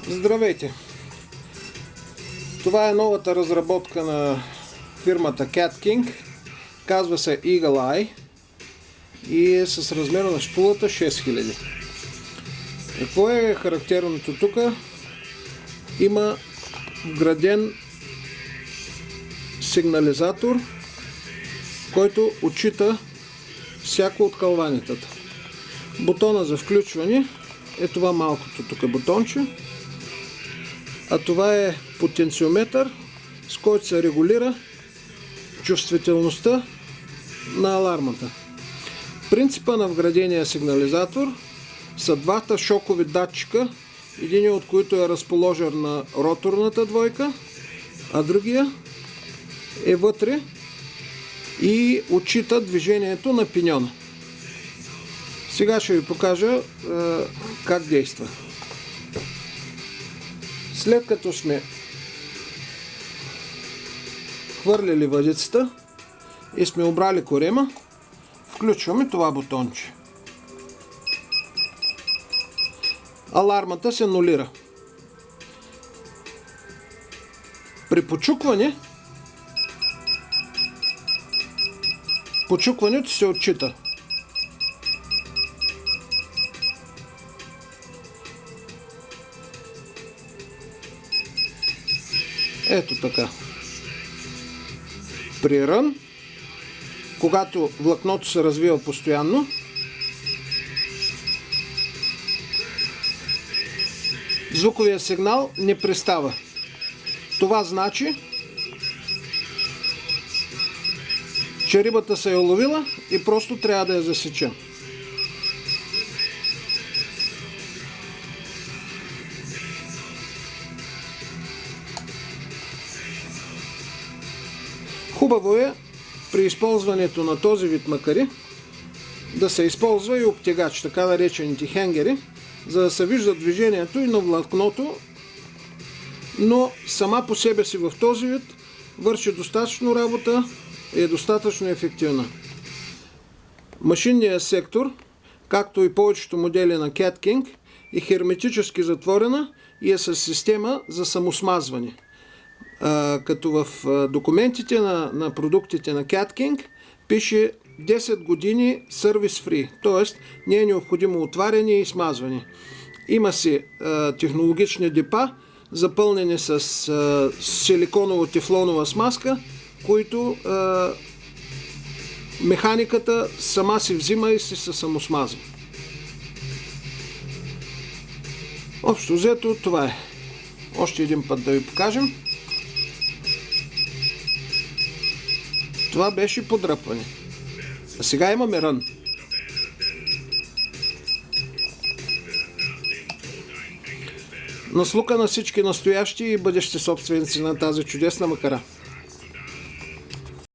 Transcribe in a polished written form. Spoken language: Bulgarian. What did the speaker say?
Здравейте! Това е новата разработка на фирмата CatKing. Казва се Eagle Eye и е с размера на шпулата 6000. Какво е характерното тук? Има вграден сигнализатор, който отчита всяко от калванитата. Бутона за включване е това малкото тук бутонче, а това е потенциометър, с който се регулира чувствителността на алармата. Принципа на вградения сигнализатор са двата шокови датчика, един от които е разположен на роторната двойка, а другия е вътре и отчита движението на пиньона. Сега ще ви покажа как действа. След като сме хвърлили въдицата и сме обрали корема, включваме това бутонче. Алармата се нулира. При почукването се отчита. Ето така. При рън, когато влакното се развива постоянно, звуковия сигнал не престава. Това значи, че рибата се е уловила и просто трябва да я засечем. Хубаво е при използването на този вид макари да се използва и обтегач, така наречените хенгери, за да се вижда движението и на влакното, но сама по себе си в този вид върши достатъчно работа и е достатъчно ефективна. Машинният сектор, както и повечето модели на CatKing, е херметически затворена и е с система за самосмазване. Като в документите на продуктите на CatKing пише 10 години сервис фри, т.е. не е необходимо отваряне и смазване. Има си технологични депа, запълнени с силиконово-тефлонова смазка, които механиката сама си взима и се самосмазва. Общо взето това е. Още един път да ви покажем. Това беше подръпване. А сега имаме рън. Наслука на всички настоящи и бъдещи собственици на тази чудесна макара.